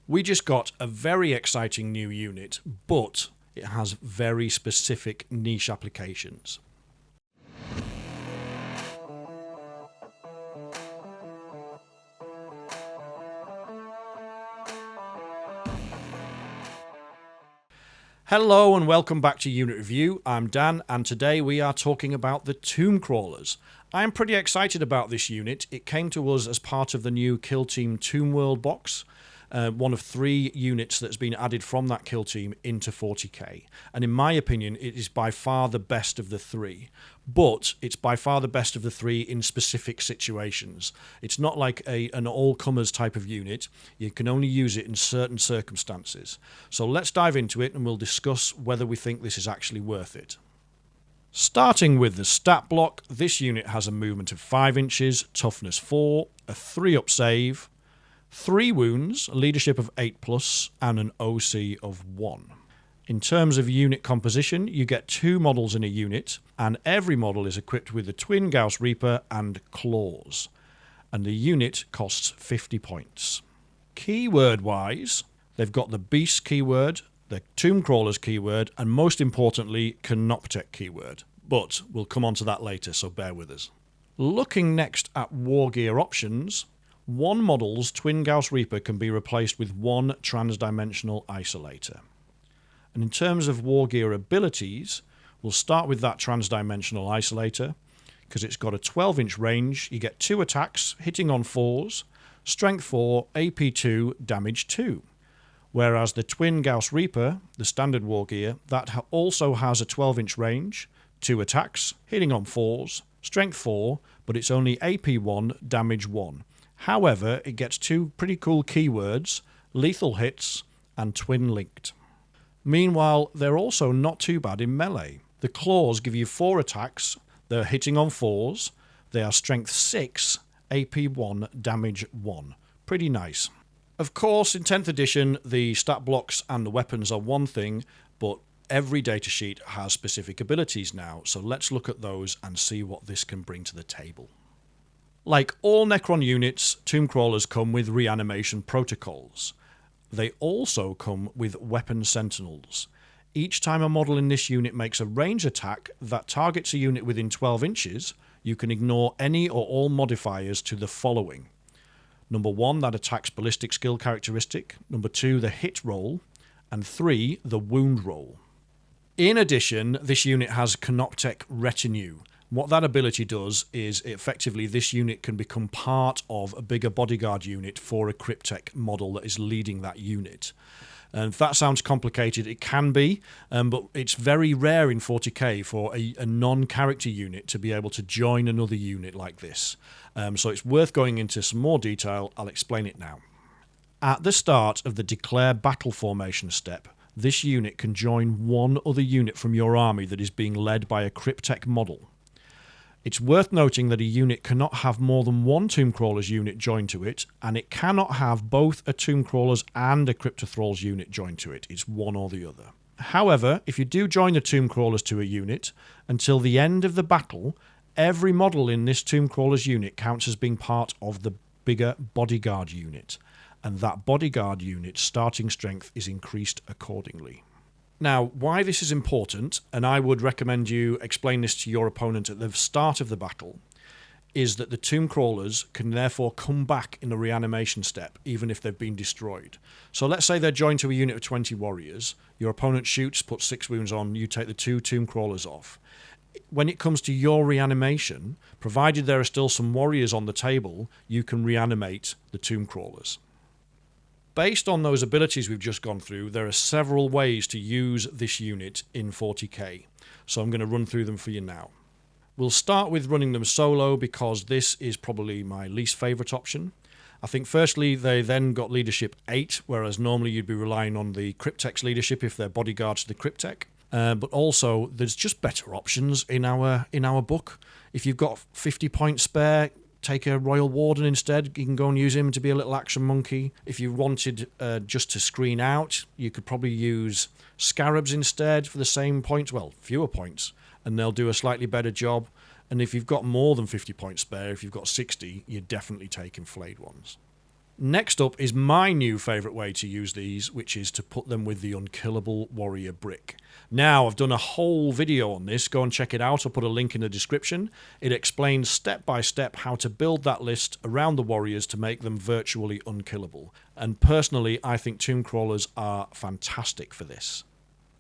We just got a very exciting new unit, but it has very specific niche applications. Hello and welcome back to Unit Review. I'm Dan and today we are talking about the Tomb Crawlers. I'm pretty excited about this unit. It came to us as part of the new Kill Team Tomb World box. One of 3 units that's been added from that kill team into 40k. And in my opinion, it is by far the best of the 3. But it's by far the best of the 3 in specific situations. It's not like an all-comers type of unit. You can only use it in certain circumstances. So let's dive into it and we'll discuss whether we think this is actually worth it. Starting with the stat block, this unit has a movement of 5 inches, toughness 4, a 3-up save, 3 wounds, a leadership of 8+, and an OC of 1. In terms of unit composition, you get 2 models in a unit, and every model is equipped with the Twin Gauss Reaper and Claws. And the unit costs 50 points. Keyword-wise, they've got the Beast keyword, the Tomb Crawlers keyword, and most importantly, Canoptek keyword. But we'll come on to that later, so bear with us. Looking next at wargear options, one model's Twin Gauss Reaper can be replaced with 1 transdimensional isolator. And in terms of wargear abilities, we'll start with that transdimensional isolator, because it's got a 12-inch range. You get 2 attacks, hitting on 4s, strength 4, AP 2, damage 2. Whereas the Twin Gauss Reaper, the standard wargear, that also has a 12-inch range, 2 attacks, hitting on 4s, strength 4, but it's only AP 1, damage 1. However, it gets 2 pretty cool keywords, lethal hits and twin linked. Meanwhile, they're also not too bad in melee. The claws give you 4 attacks, they're hitting on 4s, they are strength 6, AP 1, damage 1. Pretty nice. Of course, in 10th edition, the stat blocks and the weapons are one thing, but every datasheet has specific abilities now, so let's look at those and see what this can bring to the table. Like all Necron units, Tomb Crawlers come with reanimation protocols. They also come with weapon sentinels. Each time a model in this unit makes a range attack that targets a unit within 12 inches, you can ignore any or all modifiers to the following. Number 1, that attack's ballistic skill characteristic. Number 2, the hit roll. And 3, the wound roll. In addition, this unit has Canoptek Retinue. What that ability does is effectively this unit can become part of a bigger bodyguard unit for a Cryptek model that is leading that unit. And if that sounds complicated, it can be, but it's very rare in 40k for a non-character unit to be able to join another unit like this. So it's worth going into some more detail. I'll explain it now. At the start of the Declare Battle Formation step, this unit can join one other unit from your army that is being led by a Cryptek model. It's worth noting that a unit cannot have more than 1 Tomb Crawlers unit joined to it, and it cannot have both a Tomb Crawlers and a Cryptothralls unit joined to it. It's one or the other. However, if you do join the Tomb Crawlers to a unit, until the end of the battle, every model in this Tomb Crawlers unit counts as being part of the bigger bodyguard unit, and that bodyguard unit's starting strength is increased accordingly. Now, why this is important, and I would recommend you explain this to your opponent at the start of the battle, is that the Tomb Crawlers can therefore come back in the reanimation step, even if they've been destroyed. So let's say they're joined to a unit of 20 warriors, your opponent shoots, puts 6 wounds on, you take the 2 Tomb Crawlers off. When it comes to your reanimation, provided there are still some warriors on the table, you can reanimate the Tomb Crawlers. Based on those abilities we've just gone through, there are several ways to use this unit in 40k, so I'm going to run through them for you now. We'll start with running them solo because this is probably my least favourite option. I think firstly they then got leadership 8, whereas normally you'd be relying on the Cryptek's leadership if they're bodyguards to the Cryptek. But also there's just better options in our book. If you've got 50 points spare, take a Royal Warden instead. You can go and use him to be a little action monkey. If you wanted just to screen out, you could probably use Scarabs instead for the same points, well, fewer points, and they'll do a slightly better job. And if you've got more than 50 points spare, if you've got 60, you're definitely taking Flayed Ones. Next up is my new favourite way to use these, which is to put them with the unkillable warrior brick. Now, I've done a whole video on this. Go and check it out. I'll put a link in the description. It explains step by step how to build that list around the warriors to make them virtually unkillable. And personally, I think tomb crawlers are fantastic for this.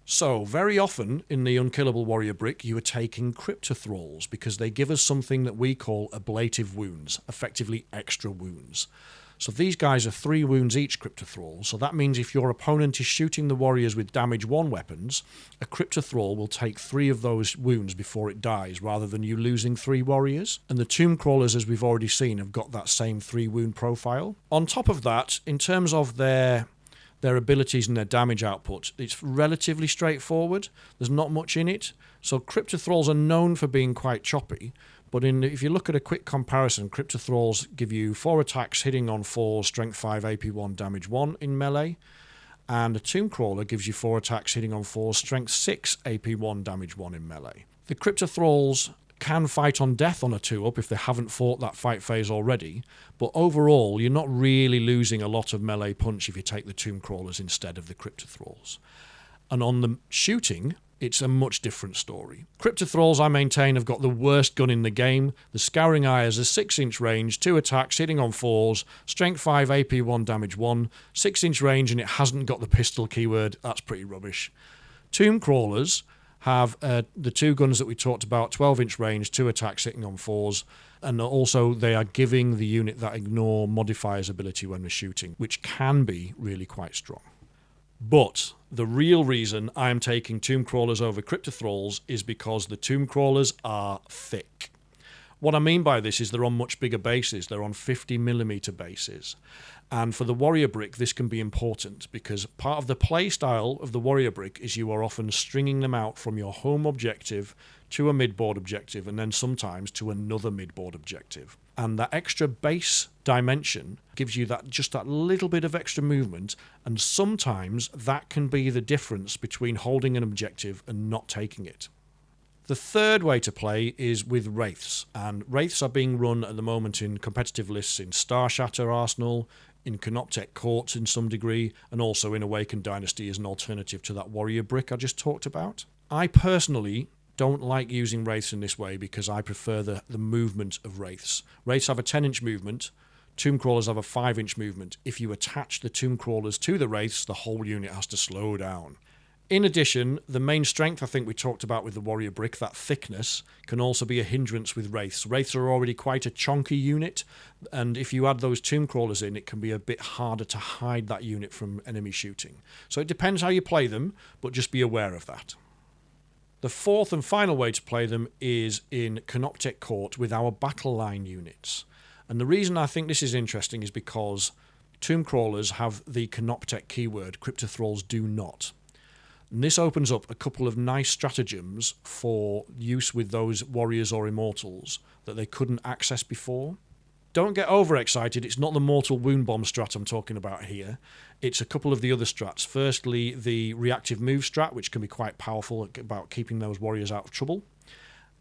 So, very often in the unkillable warrior brick, you are taking cryptothralls because they give us something that we call ablative wounds, effectively extra wounds. So these guys are 3 wounds each, cryptothrall. So that means if your opponent is shooting the warriors with damage 1 weapons, a cryptothrall will take 3 of those wounds before it dies, rather than you losing 3 warriors. And the tomb crawlers, as we've already seen, have got that same 3 wound profile. On top of that, in terms of their abilities and their damage output, it's relatively straightforward. There's not much in it. So cryptothralls are known for being quite choppy. But if you look at a quick comparison, cryptothralls give you 4 attacks hitting on 4, strength 5, AP 1, damage 1 in melee. And a tomb crawler gives you 4 attacks hitting on 4, strength 6, AP 1, damage 1 in melee. The cryptothralls can fight on death on a 2-up if they haven't fought that fight phase already. But overall, you're not really losing a lot of melee punch if you take the tomb crawlers instead of the cryptothralls. And on the shooting, it's a much different story. Cryptothralls, I maintain, have got the worst gun in the game. The Scouring Eye has a 6-inch range, 2 attacks, hitting on 4s, strength 5, AP 1, damage 1, 6-inch range, and it hasn't got the pistol keyword. That's pretty rubbish. Tomb Crawlers have the 2 guns that we talked about, 12-inch range, 2 attacks, hitting on 4s, and also they are giving the unit that ignore modifiers ability when we're shooting, which can be really quite strong. But the real reason I'm taking tomb crawlers over cryptothralls is because the tomb crawlers are thick. What I mean by this is they're on much bigger bases. They're on 50mm bases. And for the warrior brick, this can be important because part of the play style of the warrior brick is you are often stringing them out from your home objective to a mid-board objective and then sometimes to another mid-board objective. And that extra base dimension gives you just that little bit of extra movement, and sometimes that can be the difference between holding an objective and not taking it. The third way to play is with Wraiths, and Wraiths are being run at the moment in competitive lists in Starshatter Arsenal, in Canoptek Court in some degree, and also in Awakened Dynasty as an alternative to that warrior brick I just talked about. I personally don't like using Wraiths in this way because I prefer the movement of Wraiths. Wraiths have a 10-inch movement, tomb crawlers have a 5-inch movement. If you attach the tomb crawlers to the Wraiths, the whole unit has to slow down. In addition, the main strength I think we talked about with the warrior brick, that thickness, can also be a hindrance with Wraiths. Wraiths are already quite a chunky unit, and if you add those tomb crawlers in, it can be a bit harder to hide that unit from enemy shooting. So it depends how you play them, but just be aware of that. The fourth and final way to play them is in Canoptek Court with our battleline units. And the reason I think this is interesting is because tomb crawlers have the Canoptek keyword, cryptothralls do not. And this opens up a couple of nice stratagems for use with those warriors or immortals that they couldn't access before. Don't get overexcited, it's not the mortal wound bomb strat I'm talking about here. It's a couple of the other strats. Firstly, the reactive move strat, which can be quite powerful about keeping those warriors out of trouble.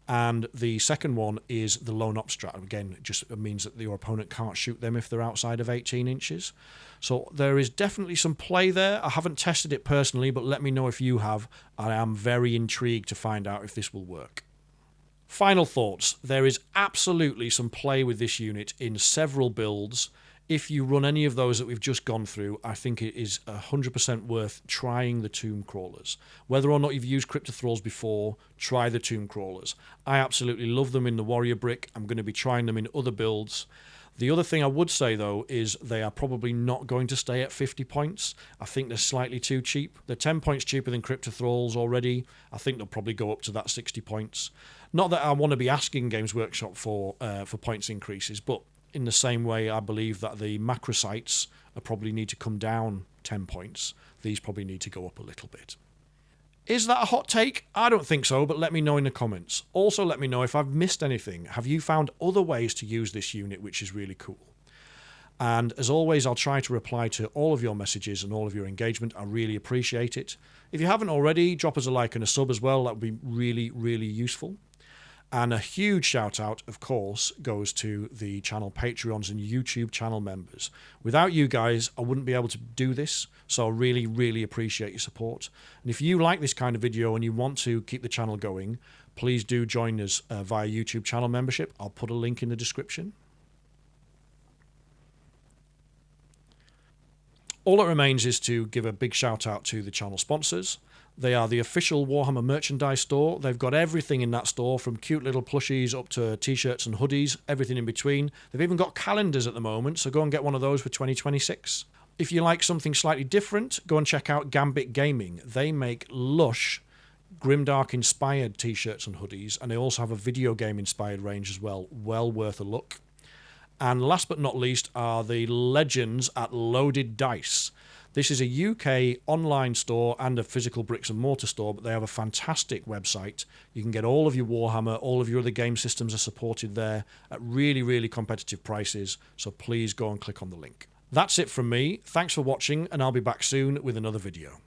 And the second one is the lone op strat. Again, it just means that your opponent can't shoot them if they're outside of 18 inches. So there is definitely some play there. I haven't tested it personally, but let me know if you have. I am very intrigued to find out if this will work. Final thoughts. There is absolutely some play with this unit in several builds. If you run any of those that we've just gone through, I think it is 100% worth trying the tomb crawlers. Whether or not you've used cryptothralls before, try the tomb crawlers. I absolutely love them in the warrior brick. I'm going to be trying them in other builds. The other thing I would say, though, is they are probably not going to stay at 50 points. I think they're slightly too cheap. They're 10 points cheaper than cryptothralls already. I think they'll probably go up to that 60 points. Not that I want to be asking Games Workshop for points increases, but in the same way I believe that the macrosites probably need to come down 10 points. These probably need to go up a little bit. Is that a hot take? I don't think so, but let me know in the comments. Also let me know if I've missed anything. Have you found other ways to use this unit which is really cool? And as always, I'll try to reply to all of your messages and all of your engagement. I really appreciate it. If you haven't already, drop us a like and a sub as well. That would be really, really useful. And a huge shout out, of course, goes to the channel Patreons and YouTube channel members. Without you guys, I wouldn't be able to do this, so I really, really appreciate your support. And if you like this kind of video and you want to keep the channel going, please do join us via YouTube channel membership. I'll put a link in the description. All that remains is to give a big shout out to the channel sponsors. They are the official Warhammer merchandise store. They've got everything in that store, from cute little plushies up to t-shirts and hoodies, everything in between. They've even got calendars at the moment, so go and get one of those for 2026. If you like something slightly different, go and check out Gambit Gaming. They make lush Grimdark-inspired t-shirts and hoodies, and they also have a video game-inspired range as well. Well worth a look. And last but not least are the legends at Loaded Dice. This is a UK online store and a physical bricks and mortar store, but they have a fantastic website. You can get all of your Warhammer, all of your other game systems are supported there at really, really competitive prices, so please go and click on the link. That's it from me. Thanks for watching, and I'll be back soon with another video.